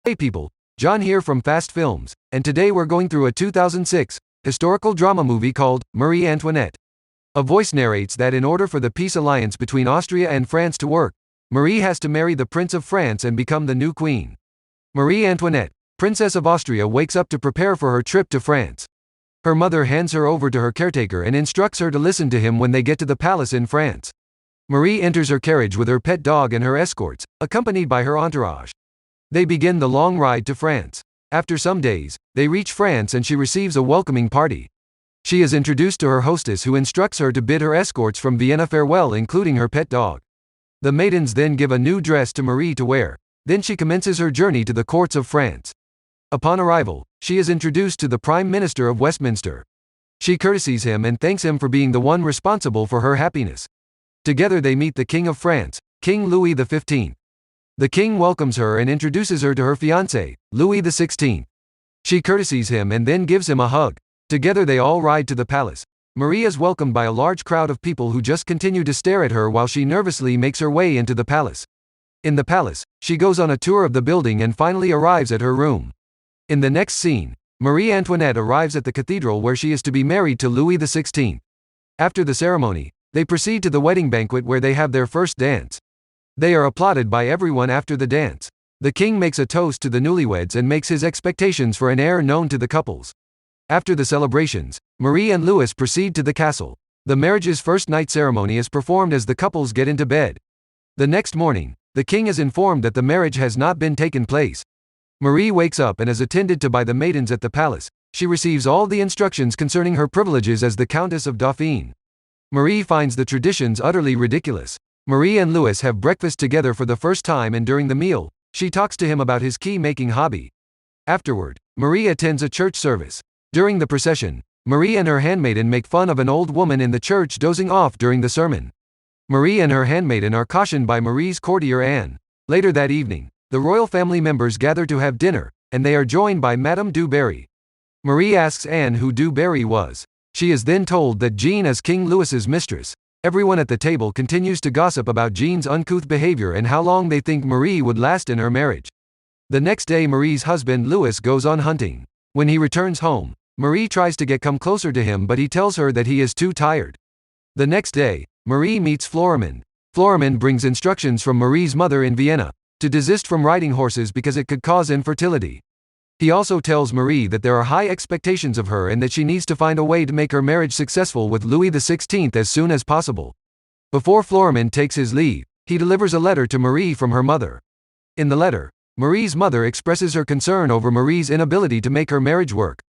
Hey people, John here from Fast Films, and today we're going through a 2006 historical drama movie called Marie Antoinette. A voice narrates that in order for the peace alliance between Austria and France to work, Marie has to marry the Prince of France and become the new queen. Marie Antoinette, Princess of Austria, wakes up to prepare for her trip to France. Her mother hands her over to her caretaker and instructs her to listen to him when they get to the palace in France. Marie enters her carriage with her pet dog and her escorts, accompanied by her entourage. They begin the long ride to France. After some days, they reach France and she receives a welcoming party. She is introduced to her hostess, who instructs her to bid her escorts from Vienna farewell, including her pet dog. The maidens then give a new dress to Marie to wear. Then she commences her journey to the courts of France. Upon arrival, she is introduced to the Prime Minister of Westminster. She courtesies him and thanks him for being the one responsible for her happiness. Together they meet the King of France, King Louis XV. The king welcomes her and introduces her to her fiancé, Louis XVI. She courtesies him and then gives him a hug. Together they all ride to the palace. Marie is welcomed by a large crowd of people who just continue to stare at her while she nervously makes her way into the palace. In the palace, she goes on a tour of the building and finally arrives at her room. In the next scene, Marie Antoinette arrives at the cathedral where she is to be married to Louis XVI. After the ceremony, they proceed to the wedding banquet where they have their first dance. They are applauded by everyone after the dance. The king makes a toast to the newlyweds and makes his expectations for an heir known to the couples. After the celebrations, Marie and Louis proceed to the castle. The marriage's first night ceremony is performed as the couples get into bed. The next morning, the king is informed that the marriage has not been taken place. Marie wakes up and is attended to by the maidens at the palace. She receives all the instructions concerning her privileges as the Countess of Dauphine. Marie finds the traditions utterly ridiculous. Marie and Louis have breakfast together for the first time, and during the meal, she talks to him about his key-making hobby. Afterward, Marie attends a church service. During the procession, Marie and her handmaiden make fun of an old woman in the church dozing off during the sermon. Marie and her handmaiden are cautioned by Marie's courtier Anne. Later that evening, the royal family members gather to have dinner, and they are joined by Madame du Barry. Marie asks Anne who du Barry was. She is then told that Jean is King Louis's mistress. Everyone at the table continues to gossip about Jean's uncouth behavior and how long they think Marie would last in her marriage. The next day, Marie's husband Louis goes on hunting. When he returns home, Marie tries to come closer to him, but he tells her that he is too tired. The next day, Marie meets Florimond. Florimond brings instructions from Marie's mother in Vienna to desist from riding horses because it could cause infertility. He also tells Marie that there are high expectations of her and that she needs to find a way to make her marriage successful with Louis XVI as soon as possible. Before Florimond takes his leave, he delivers a letter to Marie from her mother. In the letter, Marie's mother expresses her concern over Marie's inability to make her marriage work.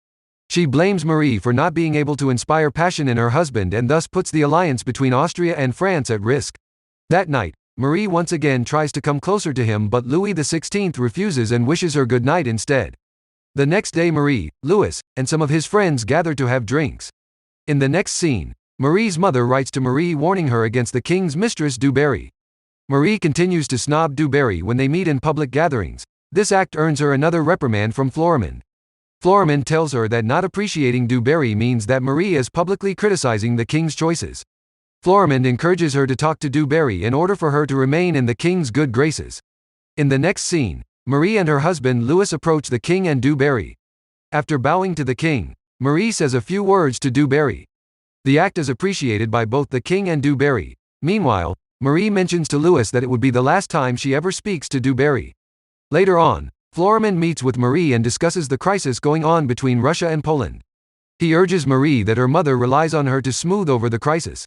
She blames Marie for not being able to inspire passion in her husband and thus puts the alliance between Austria and France at risk. That night, Marie once again tries to come closer to him, but Louis XVI refuses and wishes her good night instead. The next day, Marie, Louis, and some of his friends gather to have drinks. In the next scene, Marie's mother writes to Marie warning her against the king's mistress du Barry. Marie continues to snob du Barry when they meet in public gatherings. This act earns her another reprimand from Florimond. Florimond tells her that not appreciating du Barry means that Marie is publicly criticizing the king's choices. Florimond encourages her to talk to du Barry in order for her to remain in the king's good graces. In the next scene, Marie and her husband Louis approach the king and du Barry. After bowing to the king, Marie says a few words to du Barry. The act is appreciated by both the king and du Barry. Meanwhile, Marie mentions to Louis that it would be the last time she ever speaks to du Barry. Later on, Florimond meets with Marie and discusses the crisis going on between Russia and Poland. He urges Marie that her mother relies on her to smooth over the crisis.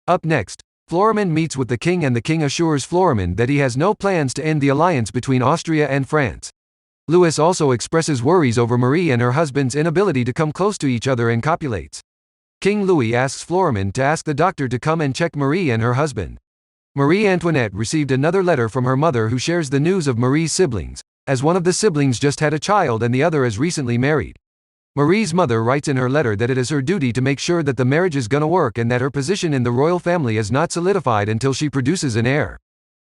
Up next, Florimond meets with the king and the king assures Florimond that he has no plans to end the alliance between Austria and France. Louis also expresses worries over Marie and her husband's inability to come close to each other and copulates. King Louis asks Florimond to ask the doctor to come and check Marie and her husband. Marie Antoinette received another letter from her mother, who shares the news of Marie's siblings, as one of the siblings just had a child and the other is recently married. Marie's mother writes in her letter that it is her duty to make sure that the marriage is gonna work and that her position in the royal family is not solidified until she produces an heir.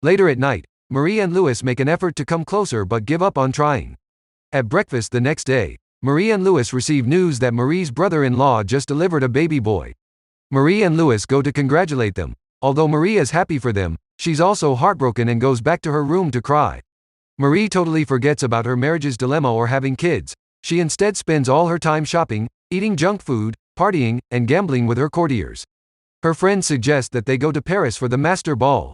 Later at night, Marie and Louis make an effort to come closer but give up on trying. At breakfast the next day, Marie and Louis receive news that Marie's brother-in-law just delivered a baby boy. Marie and Louis go to congratulate them. Although Marie is happy for them, she's also heartbroken and goes back to her room to cry. Marie totally forgets about her marriage's dilemma or having kids. She instead spends all her time shopping, eating junk food, partying, and gambling with her courtiers. Her friends suggest that they go to Paris for the master ball.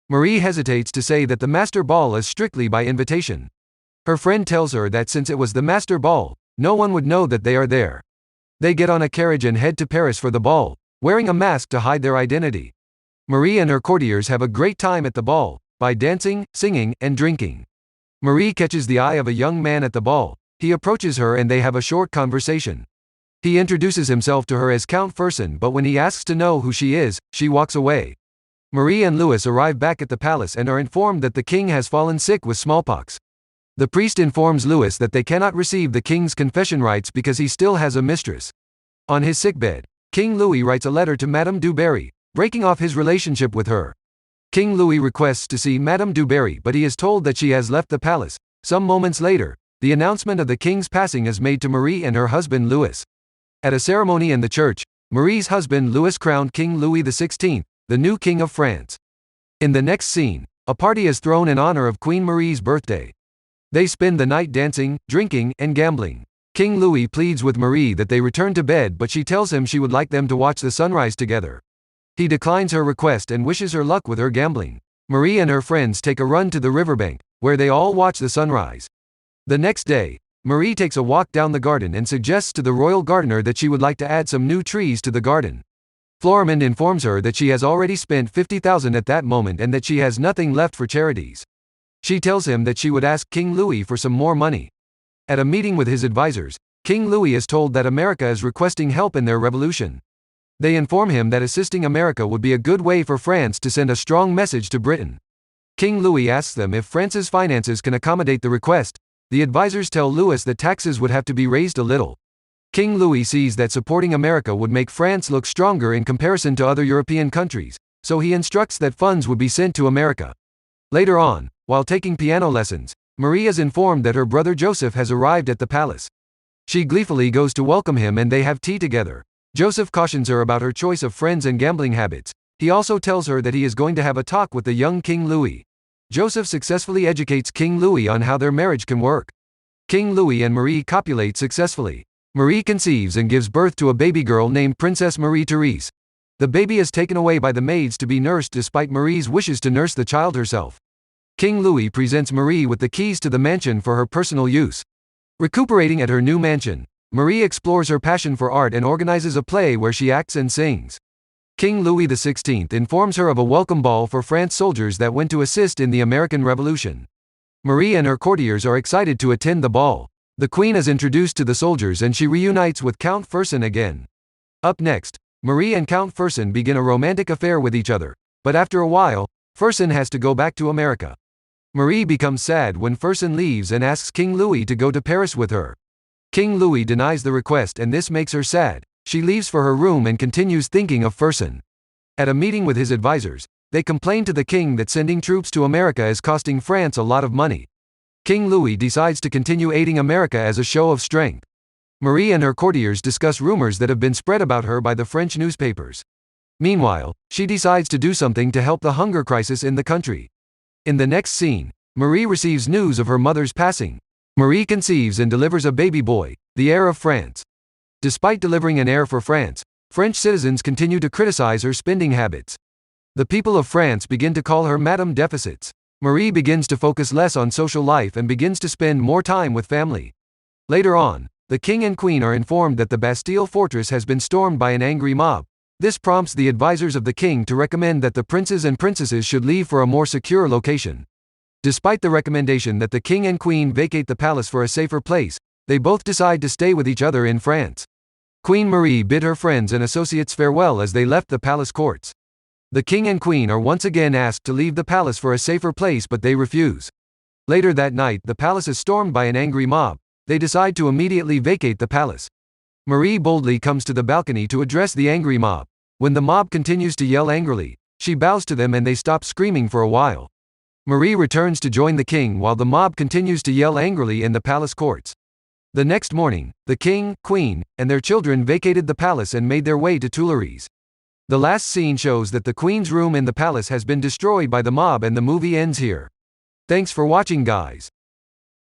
Marie hesitates to say that the master ball is strictly by invitation. Her friend tells her that since it was the master ball, no one would know that they are there. They get on a carriage and head to Paris for the ball, wearing a mask to hide their identity. Marie and her courtiers have a great time at the ball, by dancing, singing, and drinking. Marie catches the eye of a young man at the ball. He approaches her and they have a short conversation. He introduces himself to her as Count Fersen, but when he asks to know who she is, she walks away. Marie and Louis arrive back at the palace and are informed that the king has fallen sick with smallpox. The priest informs Louis that they cannot receive the king's confession rites because he still has a mistress. On his sickbed, King Louis writes a letter to Madame du Barry, breaking off his relationship with her. King Louis requests to see Madame du Barry, but he is told that she has left the palace. Some moments later, the announcement of the king's passing is made to Marie and her husband Louis. At a ceremony in the church, Marie's husband Louis crowned King Louis XVI, the new king of France. In the next scene, a party is thrown in honor of Queen Marie's birthday. They spend the night dancing, drinking, and gambling. King Louis pleads with Marie that they return to bed, but she tells him she would like them to watch the sunrise together. He declines her request and wishes her luck with her gambling. Marie and her friends take a run to the riverbank, where they all watch the sunrise. The next day, Marie takes a walk down the garden and suggests to the royal gardener that she would like to add some new trees to the garden. Florimond informs her that she has already spent 50,000 at that moment and that she has nothing left for charities. She tells him that she would ask King Louis for some more money. At a meeting with his advisors, King Louis is told that America is requesting help in their revolution. They inform him that assisting America would be a good way for France to send a strong message to Britain. King Louis asks them if France's finances can accommodate the request. The advisors tell Louis that taxes would have to be raised a little. King Louis sees that supporting America would make France look stronger in comparison to other European countries, so he instructs that funds would be sent to America. Later on, while taking piano lessons, Marie is informed that her brother Joseph has arrived at the palace. She gleefully goes to welcome him and they have tea together. Joseph cautions her about her choice of friends and gambling habits. He also tells her that he is going to have a talk with the young King Louis. Joseph successfully educates King Louis on how their marriage can work. King Louis and Marie copulate successfully. Marie conceives and gives birth to a baby girl named Princess Marie-Therese. The baby is taken away by the maids to be nursed despite Marie's wishes to nurse the child herself. King Louis presents Marie with the keys to the mansion for her personal use. Recuperating at her new mansion, Marie explores her passion for art and organizes a play where she acts and sings. King Louis XVI informs her of a welcome ball for France soldiers that went to assist in the American Revolution. Marie and her courtiers are excited to attend the ball. The Queen is introduced to the soldiers and she reunites with Count Fersen again. Up next, Marie and Count Fersen begin a romantic affair with each other, but after a while, Fersen has to go back to America. Marie becomes sad when Fersen leaves and asks King Louis to go to Paris with her. King Louis denies the request and this makes her sad. She leaves for her room and continues thinking of Fersen. At a meeting with his advisors, they complain to the king that sending troops to America is costing France a lot of money. King Louis decides to continue aiding America as a show of strength. Marie and her courtiers discuss rumors that have been spread about her by the French newspapers. Meanwhile, she decides to do something to help the hunger crisis in the country. In the next scene, Marie receives news of her mother's passing. Marie conceives and delivers a baby boy, the heir of France. Despite delivering an heir for France, French citizens continue to criticize her spending habits. The people of France begin to call her Madame Deficits. Marie begins to focus less on social life and begins to spend more time with family. Later on, the king and queen are informed that the Bastille fortress has been stormed by an angry mob. This prompts the advisors of the king to recommend that the princes and princesses should leave for a more secure location. Despite the recommendation that the king and queen vacate the palace for a safer place, they both decide to stay with each other in France. Queen Marie bid her friends and associates farewell as they left the palace courts. The king and queen are once again asked to leave the palace for a safer place, but they refuse. Later that night, the palace is stormed by an angry mob. They decide to immediately vacate the palace. Marie boldly comes to the balcony to address the angry mob. When the mob continues to yell angrily, she bows to them and they stop screaming for a while. Marie returns to join the king while the mob continues to yell angrily in the palace courts. The next morning, the king, queen, and their children vacated the palace and made their way to Tuileries. The last scene shows that the queen's room in the palace has been destroyed by the mob and the movie ends here. Thanks for watching, guys.